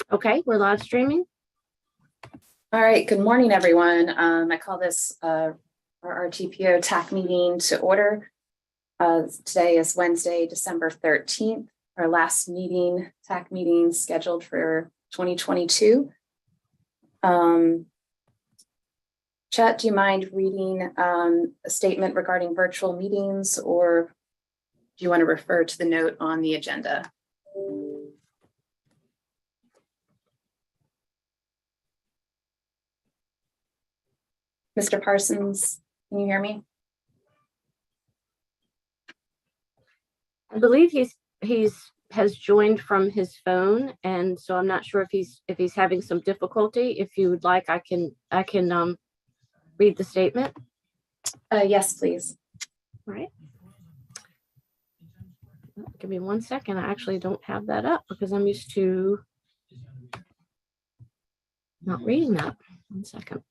Okay, we're live streaming. All right, good morning, everyone. I call this RRTPO TAC meeting to order. Today is Wednesday, December 13th, our last meeting, TAC meeting scheduled for 2022. Chet, do you mind reading a statement regarding virtual meetings, or do you want to refer to the note on the agenda? Mr. Parsons, can you hear me? I believe has joined from his phone, and so I'm not sure if he's having some difficulty. If you would like, I can read the statement. Yes, please. All right. Give me 1 second. I actually don't have that up because I'm used to not reading that. 1 second.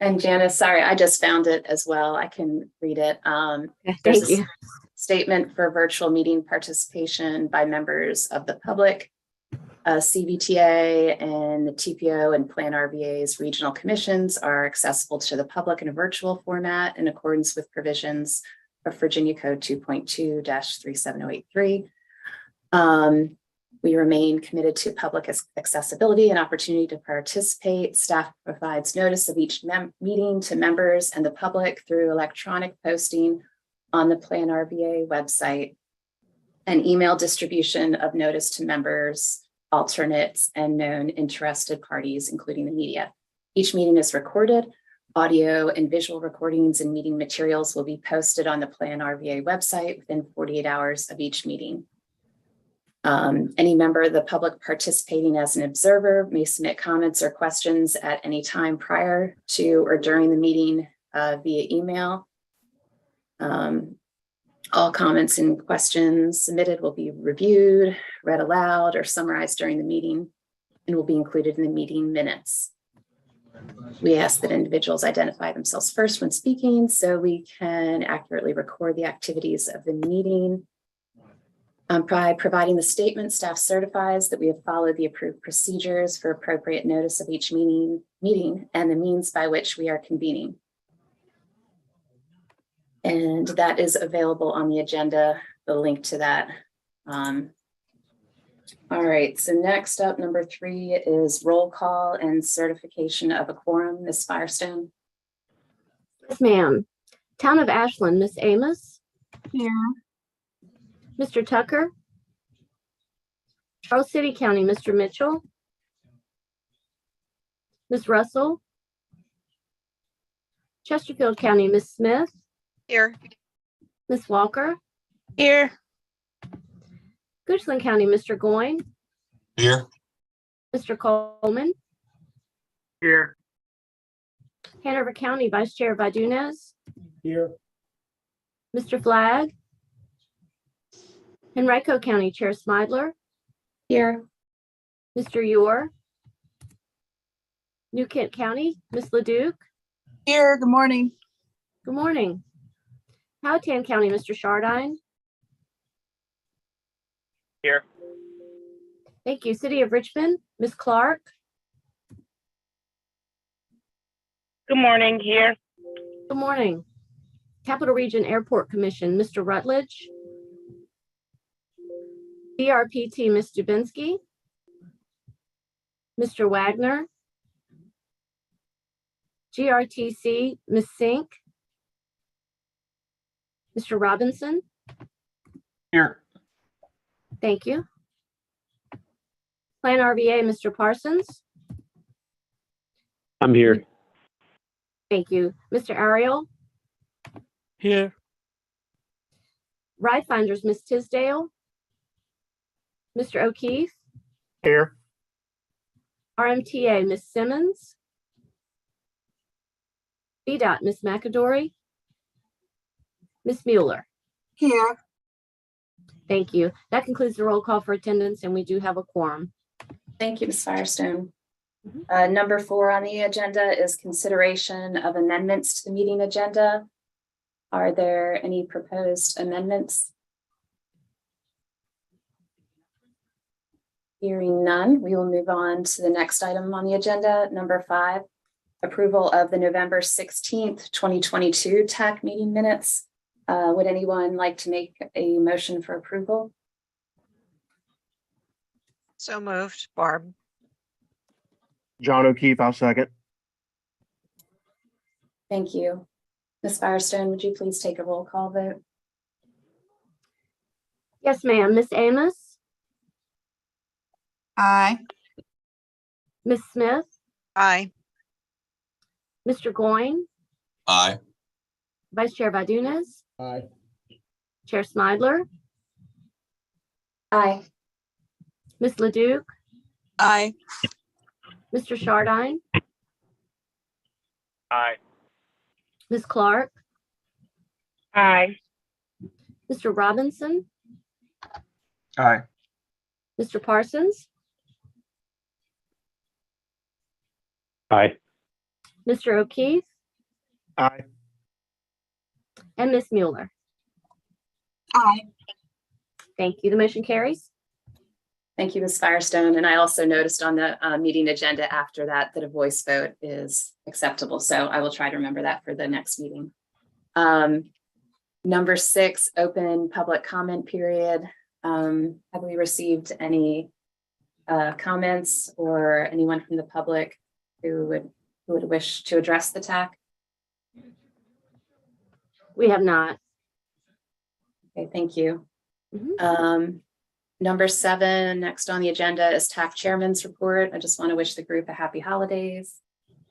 And Janice, sorry, I just found it as well. I can read it. Thank you. Statement for virtual meeting participation by members of the public, CVTA and the TPO and Plan RVA's regional commissions are accessible to the public in a virtual format in accordance with provisions of Virginia Code 2.2-37083. We remain committed to public accessibility and opportunity to participate. Staff provides notice of each meeting to members and the public through electronic posting on the Plan RVA website and email distribution of notice to members, alternates, and known interested parties, including the media. Each meeting is recorded. Audio and visual recordings and meeting materials will be posted on the Plan RVA website within 48 hours of each meeting. Any member of the public participating as an observer may submit comments or questions at any time prior to or during the meeting via email. All comments and questions submitted will be reviewed, read aloud, or summarized during the meeting and will be included in the meeting minutes. We ask that individuals identify themselves first when speaking so we can accurately record the activities of the meeting. By providing the statement, staff certifies that we have followed the approved procedures for appropriate notice of each meeting and the means by which we are convening. And that is available on the agenda, the link to that. All right, so next up, number 3 is roll call and certification of a quorum. Ms. Firestone. Yes, ma'am. Town of Ashland, Miss Amos. Here. Mr. Tucker. Charles City County, Mr. Mitchell. Ms. Russell. Chesterfield County, Ms. Smith. Here. Ms. Walker. Here. Goochland County, Mr. Goyne. Here. Mr. Coleman. Here. Hanover County, Vice Chair Vidunez. Here. Mr. Flagg. Henrico County, Chair Smidler. Here. Mr. Ewer. New Kent County, Ms. LeDuc. Here. Good morning. Good morning. Powhatan County, Mr. Shardine. Here. Thank you. City of Richmond, Ms. Clark. Good morning. Here. Good morning. Capital Region Airport Commission, Mr. Rutledge. BRPT, Ms. Dubinsky. Mr. Wagner. GRTC, Ms. Sink. Mr. Robinson. Here. Thank you. Plan RVA, Mr. Parsons. I'm here. Thank you. Mr. Ariel. Here. Ride Finders, Ms. Tisdale. Mr. O'Keefe. Here. RMTA, Ms. Simmons. VDOT, Ms. McAdory. Ms. Mueller. Here. Thank you. That concludes the roll call for attendance, and we do have a quorum. Thank you, Ms. Firestone. Mhm. Number 4 on the agenda is consideration of amendments to the meeting agenda. Are there any proposed amendments? Hearing none, we will move on to the next item on the agenda, number 5, approval of the November 16th, 2022 TAC meeting minutes. Would anyone like to make a motion for approval? So moved. Barb. John O'Keefe, I'll second. Thank you. Ms. Firestone, would you please take a roll call vote? Yes, ma'am. Miss Amos, Aye. Miss Smith, Aye. Mr. Goin, Aye. Vice Chair Vadunez, Aye. Chair Smidler, Aye. Miss Leduc, Aye. Mr. Shardine, Aye. Miss Clark, Aye. Mr. Robinson, Aye. Mr. Parsons, Aye. Mr. O'Keefe, Aye. and Miss Mueller. Aye. Thank you. The motion carries. Thank you, Ms. Firestone. And I also noticed on the meeting agenda after that a voice vote is acceptable. So I will try to remember that for the next meeting. Number 6, open public comment period. Have we received any comments or anyone from the public who would wish to address the TAC? We have not. Okay, thank you. Mhm. Number 7, next on the agenda is TAC Chairman's Report. I just want to wish the group a happy holidays.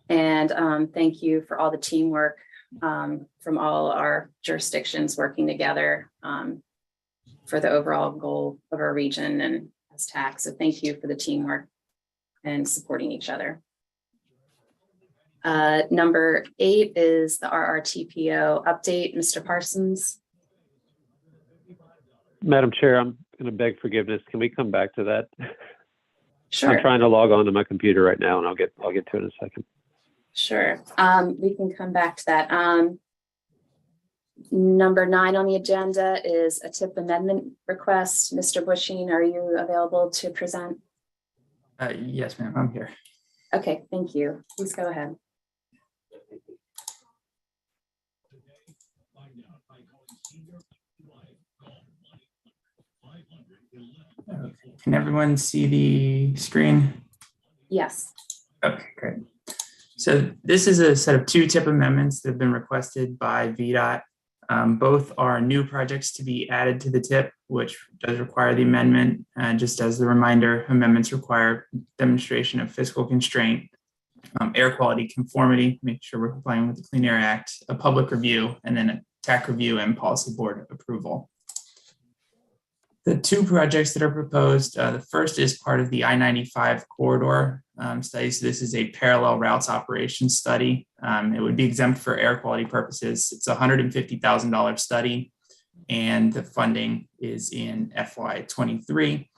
And thank you for all the teamwork from all our jurisdictions working together for the overall goal of our region and as TAC. So thank you for the teamwork and supporting each other. Number 8 is the RRTPO update. Mr. Parsons. Madam Chair, I'm going to beg forgiveness. Can we come back to that? Sure. I'm trying to log on to my computer right now, and I'll get to it in a second. Sure. We can come back to that. Number 9 on the agenda is a TIP amendment request. Mr. Bushing, are you available to present? Yes, ma'am, I'm here. Okay, thank you. Please go ahead. Okay. Can everyone see the screen? Yes. Okay, great. So this is a set of 2 TIP amendments that have been requested by VDOT. Both are new projects to be added to the TIP, which does require the amendment. Just as the reminder, amendments require demonstration of fiscal constraint, air quality conformity, make sure we're complying with the Clean Air Act, a public review, and then a TAC review and policy board approval. The 2 projects that are proposed, the first is part of the I-95 corridor study. So this is a parallel routes operations study. It would be exempt for air quality purposes. It's a $150,000 study, and the funding is in FY23.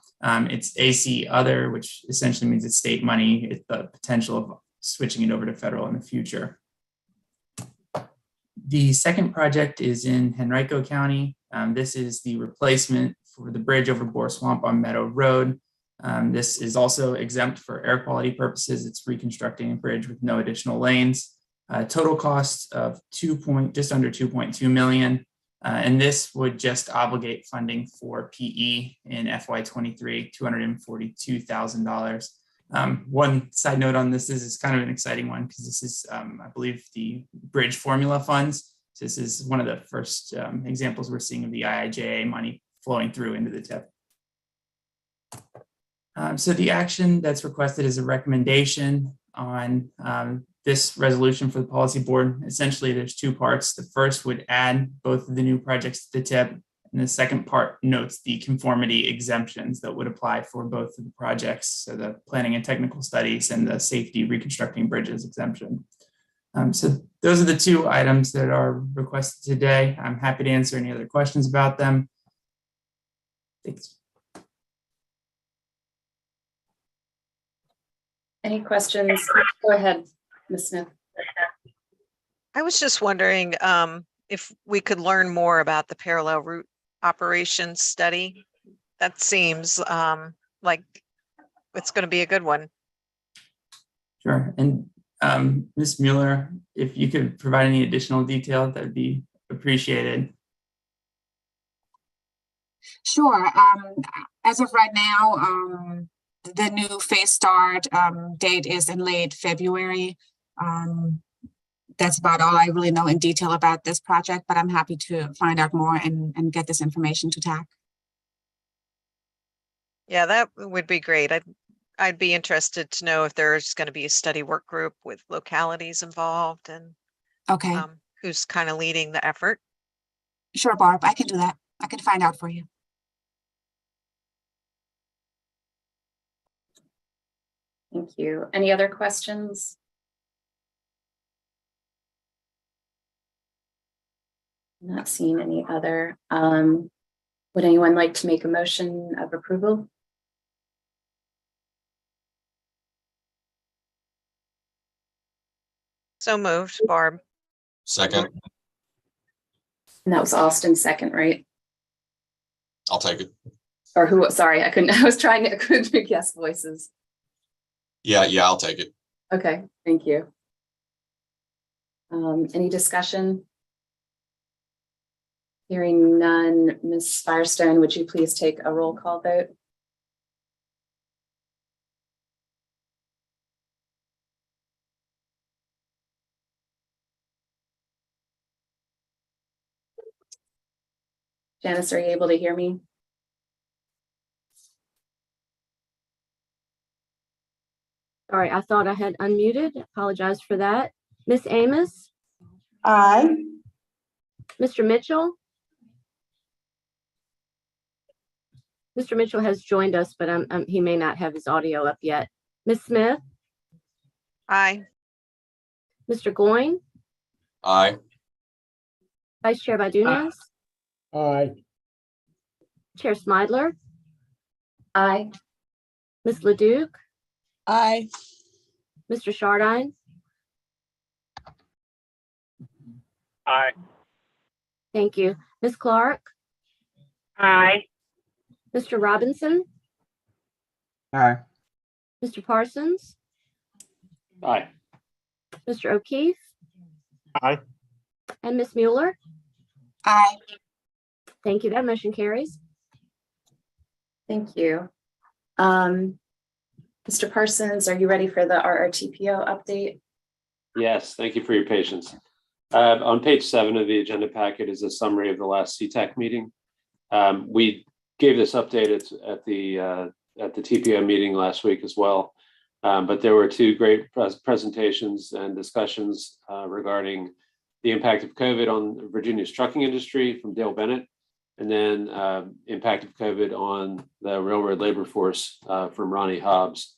It's AC other, which essentially means it's state money. It's the potential of switching it over to federal in the future. The second project is in Henrico County. This is the replacement for the bridge over Boar Swamp on Meadow Road. This is also exempt for air quality purposes. It's reconstructing a bridge with no additional lanes. Total cost of just under 2.2 million. And this would just obligate funding for PE in FY23, $242,000. One side note on this is kind of an exciting one because this is, I believe, the bridge formula funds. So this is one of the first examples we're seeing of the IIJA money flowing through into the TIP. So the action that's requested is a recommendation on this resolution for the policy board. Essentially, there's 2 parts. The first would add both of the new projects to the TIP, and the second part notes the conformity exemptions that would apply for both of the projects. So the planning and technical studies and the safety reconstructing bridges exemption. So those are the 2 items that are requested today. I'm happy to answer any other questions about them. Thanks. Any questions? Go ahead, Ms. Smith. I was just wondering if we could learn more about the parallel route operations study. That seems like it's going to be a good one. Sure. And Ms. Mueller, if you could provide any additional detail, that'd be appreciated. Sure. As of right now, the new phase start date is in late February. That's about all I really know in detail about this project, but I'm happy to find out more and get this information to TAC. Yeah, that would be great. I'd be interested to know if there's going to be a study work group with localities involved and Okay, who's kind of leading the effort. sure, Barb, I can do that. I can find out for you. Thank you. Any other questions? Not seeing any other. Would anyone like to make a motion of approval? So moved, Barb. Second, And that was Austin second, right? I'll take it. Or who, sorry, I couldn't, I couldn't guess voices. Yeah, I'll take it. Okay, thank you. Any discussion? Hearing none, Ms. Firestone, would you please take a roll call vote? Janice, are you able to hear me? Sorry, I thought I had unmuted. Apologize for that. Miss Amos, Aye. Mr. Mitchell. Mr. Mitchell has joined us, but he may not have his audio up yet. Miss Smith, Aye. Mr. Goyne, Aye. Vice Chair Badunez, Aye. Chair Smidler, Aye. Miss Leduc, Aye. Mr. Shardine. Aye. Thank you. Miss Clark, Aye. Mr. Robinson, Aye. Mr. Parsons, Aye. Mr. O'Keefe, Aye. and Miss Mueller. Aye. Thank you. That motion carries. Thank you. Mr. Parsons, are you ready for the RRTPO update? Yes, thank you for your patience. On page 7 of the agenda packet is a summary of the last CTAC meeting. We gave this update at the TPO meeting last week as well. But there were two great presentations and discussions regarding the impact of COVID on Virginia's trucking industry from Dale Bennett, and then impact of COVID on the railroad labor force from Ronnie Hobbs.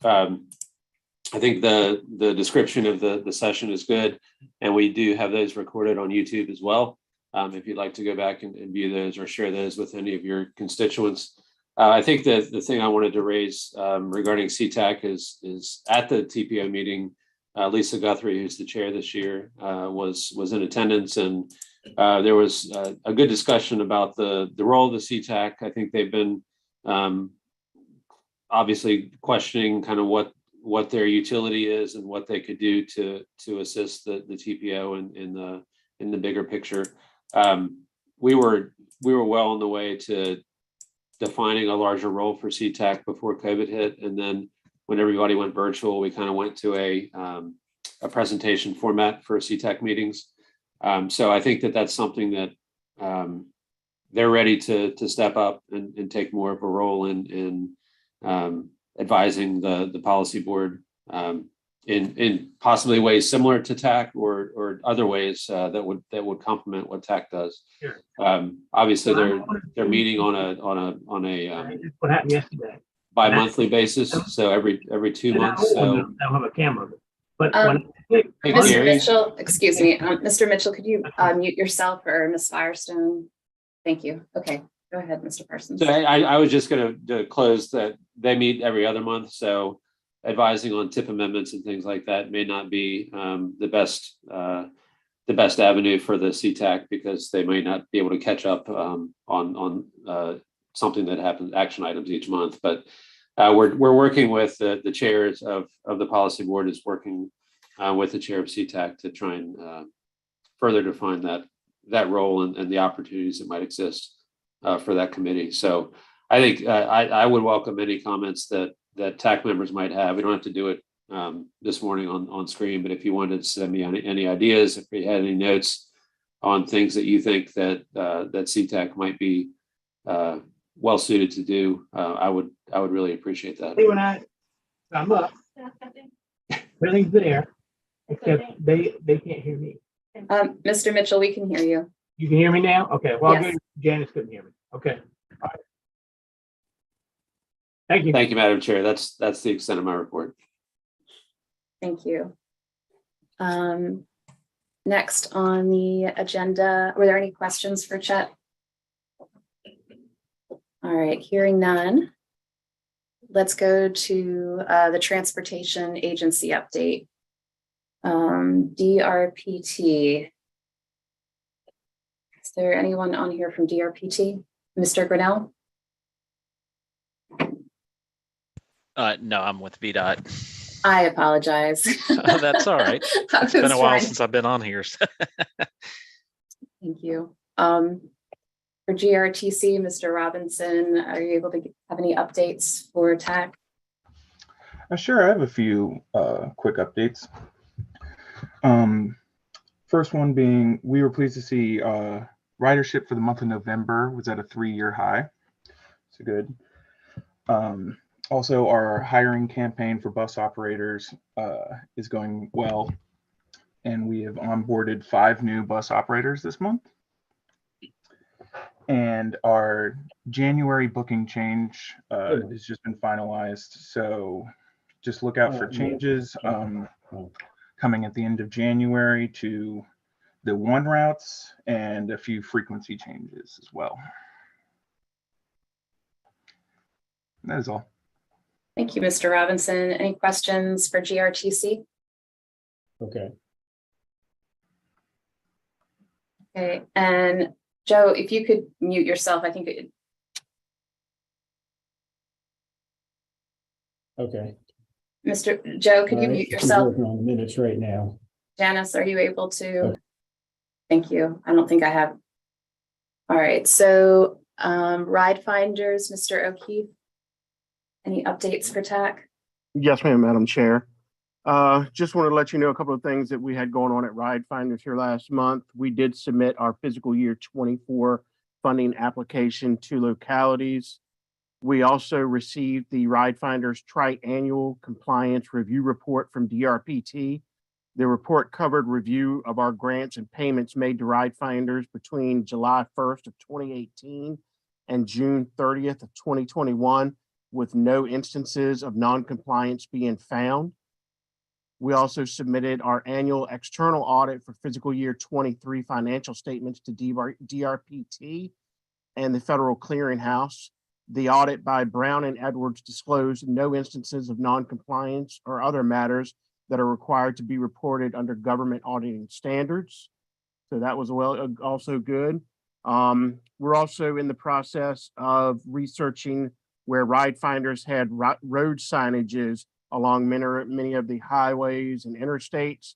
I think the description of the session is good, and we do have those recorded on YouTube as well. If you'd like to go back and view those or share those with any of your constituents. I think that the thing I wanted to raise regarding CTAC is at the TPO meeting, Lisa Guthrie, who's the chair this year, was in attendance, and there was a good discussion about the role of the CTAC. I think they've been obviously questioning kind of what their utility is and what they could do to assist the TPO in the bigger picture. We were well on the way to defining a larger role for CTAC before COVID hit, and then when everybody went virtual, we kind of went to a presentation format for CTAC meetings. So I think that's something that they're ready to step up and take more of a role in advising the policy board in possibly ways similar to TAC or other ways that would complement what TAC does. Sure. Obviously, they're meeting on a What happened yesterday? bi-monthly basis, so every 2 months. So I don't have a camera, but Hey, Mr. Gary. Mitchell, excuse me, Mr. Mitchell, could you mute yourself, or Ms. Firestone? Thank you. Okay, go ahead, Mr. Parsons. So I was just going to close that they meet every other month. So advising on tip amendments and things like that may not be the best avenue for the CTAC, because they may not be able to catch up on something that happens, action items each month. But we're working with the chairs of the policy board, is working with the chair of CTAC to try and further define that role and the opportunities that might exist for that committee. So I think I would welcome any comments that TAC members might have. We don't have to do it this morning on screen, but if you wanted to send me any ideas, if you had any notes on things that you think that CTAC might be well suited to do, I would really appreciate that. When I'm up, everything's there, except they can't hear me. Mr. Mitchell, we can hear you. You can hear me now? Okay, well, Yes. good. Janice couldn't hear me. Okay. All right. Thank you. Thank you, Madam Chair. That's the extent of my report. Thank you. Next on the agenda, were there any questions for Chet? All right, hearing none. Let's go to the Transportation Agency update. DRPT. Is there anyone on here from DRPT? Mr. Grinnell? No, I'm with VDOT. I apologize. That's all right. I It's been was a while trying- since I've been on here. Thank you. For GRTC, Mr. Robinson, are you able to have any updates for TAC? Sure, I have a few quick updates. First one being, we were pleased to see ridership for the month of November was at a 3-year high. So good. Also, our hiring campaign for bus operators is going well, and we have onboarded 5 new bus operators this month. And our January booking change has just been finalized, so just look out for changes coming at the end of January to the 1 routes and a few frequency changes as well. That is all. Thank you, Mr. Robinson. Any questions for GRTC? Okay. Okay, and Joe, if you could mute yourself, I think Okay. Mr. Joe, could you mute yourself? Working on the minutes right now. Janice, are you able to? Okay. Thank you. I don't think I have. All right, so ride finders, Mr. O'Keefe. Any updates for TAC? Yes, ma'am, Madam Chair. Just wanted to let you know a couple of things that we had going on at Ride Finders here last month. We did submit our fiscal year 24 funding application to localities. We also received the Ride Finders Tri-Annual Compliance Review Report from DRPT. The report covered review of our grants and payments made to Ride Finders between July 1st of 2018 and June 30th of 2021, with no instances of non-compliance being found. We also submitted our annual external audit for fiscal year 23 financial statements to DRPT and the Federal Clearinghouse. The audit by Brown and Edwards disclosed no instances of non-compliance or other matters that are required to be reported under government auditing standards. So that was also good. We're also in the process of researching where Ride Finders had road signages along many of the highways and interstates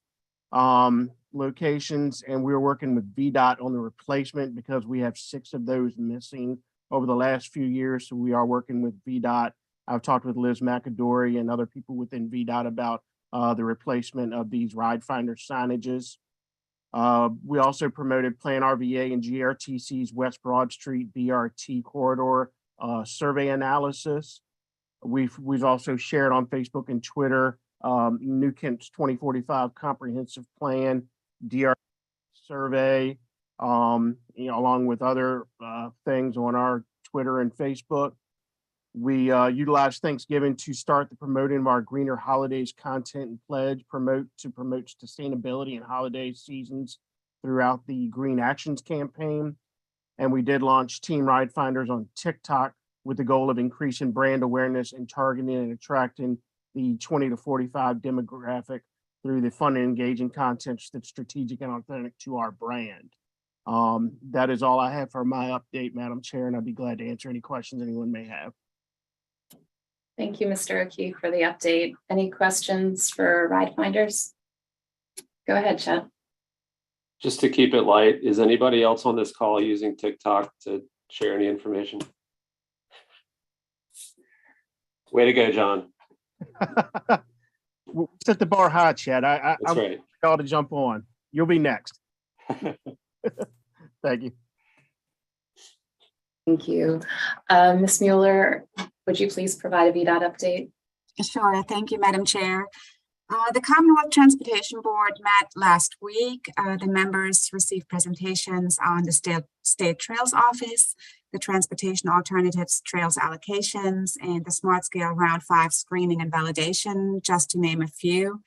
locations, and we're working with VDOT on the replacement because we have 6 of those missing over the last few years. So we are working with VDOT. I've talked with Liz McAdory and other people within VDOT about the replacement of these Ride Finder signages. We also promoted Plan RVA and GRTC's West Broad Street BRT corridor survey analysis. We've also shared on Facebook and Twitter New Kent's 2045 comprehensive plan, DR survey, along with other things on our Twitter and Facebook. We utilized Thanksgiving to start the promoting of our Greener Holidays content and pledge to promote sustainability and holiday seasons throughout the Green Actions campaign. And we did launch Team Ride Finders on TikTok with the goal of increasing brand awareness and targeting and attracting the 20 to 45 demographic through the fun and engaging content that's strategic and authentic to our brand. That is all I have for my update, Madam Chair, and I'd be glad to answer any questions anyone may have. Thank you, Mr. O'Keefe, for the update. Any questions for Ride Finders? Go ahead, Chet. Just to keep it light, is anybody else on this call using TikTok to share any information? Way to go, John. We'll set the bar high, Chad. That's I'm right. y'all to jump on. You'll be next. Thank you. Thank you. Ms. Mueller, would you please provide a VDOT update? Sure. Thank you, Madam Chair. The Commonwealth Transportation Board met last week. The members received presentations on the State Trails Office, the Transportation Alternatives Trails allocations, and the Smart Scale Round 5 screening and validation, just to name a few.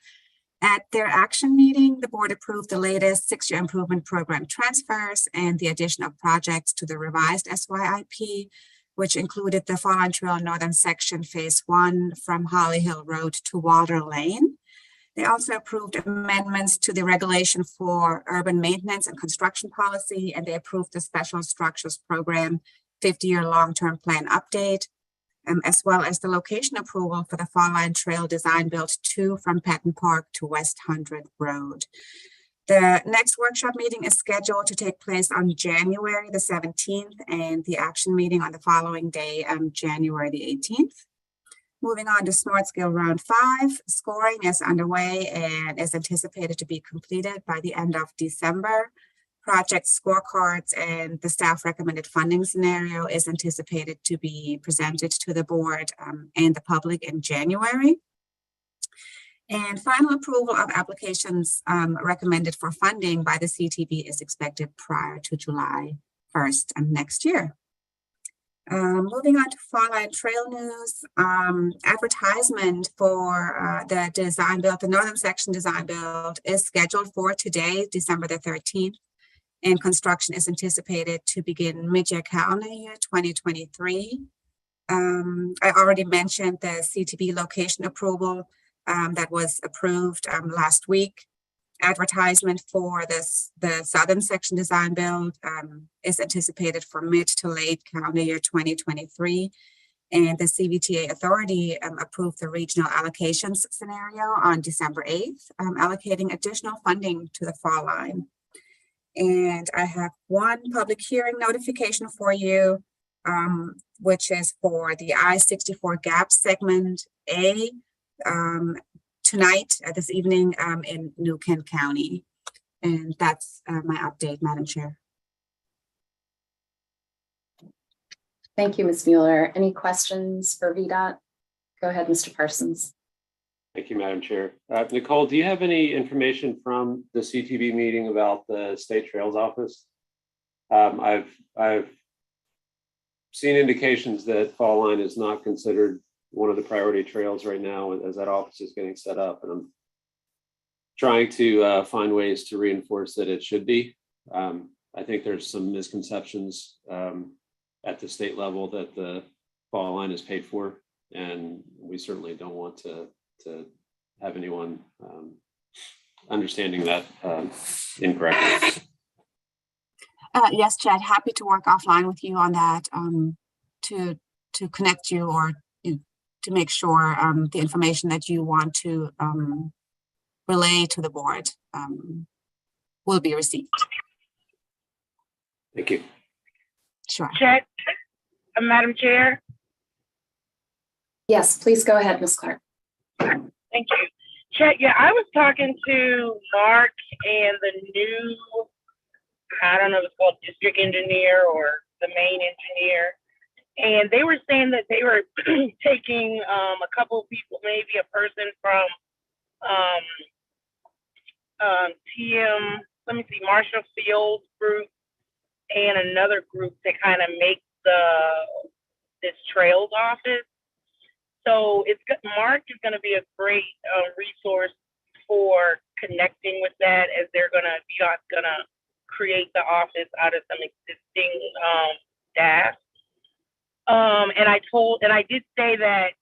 At their action meeting, the board approved the latest 6-year improvement program transfers and the addition of projects to the revised SYIP, which included the Fall Line Trail Northern Section Phase 1 from Holly Hill Road to Walter Lane. They also approved amendments to the regulation for urban maintenance and construction policy, and they approved the Special Structures Program 50-year long-term plan update, as well as the location approval for the Fall Line Trail Design Build 2 from Patton Park to West 100th Road. The next workshop meeting is scheduled to take place on January the 17th, and the action meeting on the following day, January the 18th. Moving on to Smart Scale Round 5, scoring is underway and is anticipated to be completed by the end of December. Project scorecards and the staff recommended funding scenario is anticipated to be presented to the board and the public in January. And final approval of applications recommended for funding by the CTB is expected prior to July 1st of next year. Moving on to Fall Line Trail news, advertisement for the design build, the Northern Section design build is scheduled for today, December the 13th, and construction is anticipated to begin mid-year calendar year 2023. I already mentioned the CTB location approval that was approved last week. Advertisement for the Southern Section design build is anticipated for mid to late calendar year 2023. And the CVTA authority approved the regional allocations scenario on December 8th, allocating additional funding to the Fall Line. And I have one public hearing notification for you, which is for the I-64 gap segment A, tonight, this evening in New Kent County. And that's my update, Madam Chair. Thank you, Ms. Mueller. Any questions for VDOT? Go ahead, Mr. Parsons. Thank you, Madam Chair. Nicole, do you have any information from the CTB meeting about the State Trails Office? I've seen indications that Fall Line is not considered one of the priority trails right now as that office is getting set up, and I'm trying to find ways to reinforce that it should be. I think there's some misconceptions at the state level that the Fall Line is paid for, and we certainly don't want to have anyone understanding that incorrectly. Yes, Chad, happy to work offline with you on that to connect you or to make sure the information that you want to relay to the board will be received. Thank you. Sure. Chet, Madam Chair. Yes, please go ahead, Ms. Clark. Thank you. Chet, yeah, I was talking to Mark and the new, I don't know if it's called district engineer or the main engineer. And they were saying that they were taking a couple of people, maybe a person from Marshall Field group and another group to kind of make this trails office. So Mark is going to be a great resource for connecting with that, as VDOT's going to create the office out of some existing staff. And I did say that,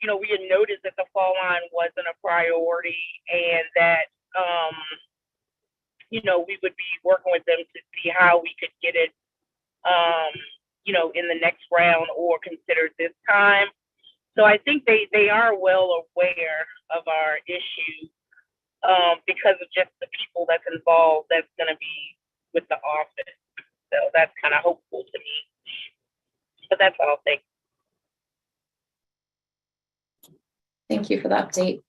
we had noticed that the fall line wasn't a priority and that, we would be working with them to see how we could get it, in the next round or considered this time. So I think they are well aware of our issue because of just the people that's involved that's going to be with the office. So that's kind of hopeful to me. But that's all. Thanks. Thank you for the update.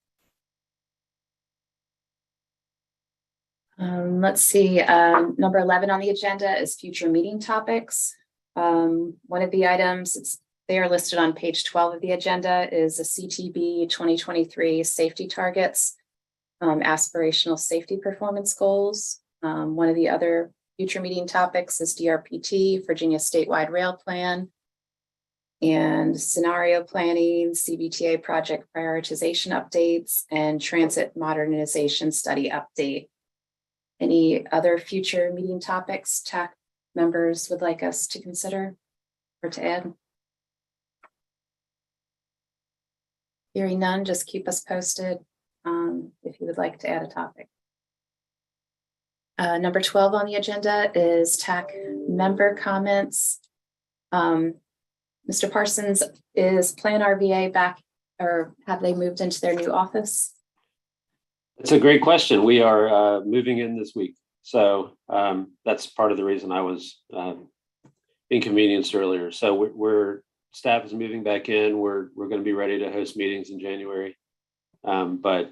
Let's see, number 11 on the agenda is future meeting topics. One of the items, they are listed on page 12 of the agenda, is a CTB 2023 safety targets, aspirational safety performance goals. One of the other future meeting topics is DRPT, Virginia Statewide Rail Plan, and scenario planning, CBTA project prioritization updates, and transit modernization study update. Any other future meeting topics TAC members would like us to consider or to add? Hearing none, just keep us posted if you would like to add a topic. Number 12 on the agenda is TAC member comments. Mr. Parsons, is Plan RVA back, or have they moved into their new office? It's a great question. We are moving in this week. So that's part of the reason I was inconvenienced earlier. So staff is moving back in. We're going to be ready to host meetings in January. But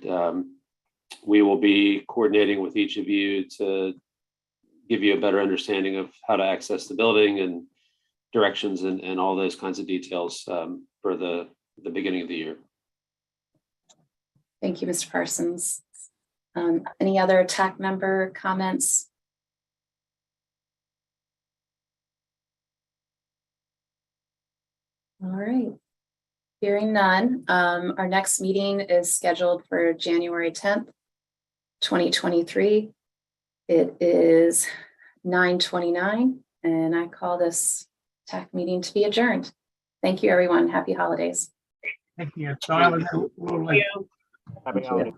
we will be coordinating with each of you to give you a better understanding of how to access the building and directions and all those kinds of details for the beginning of the year. Thank you, Mr. Parsons. Any other TAC member comments? All right. Hearing none, our next meeting is scheduled for January 10th, 2023. It is 9:29, and I call this TAC meeting to be adjourned. Thank you, everyone. Happy holidays. Thank you. Sorry I was a little late. Happy holidays.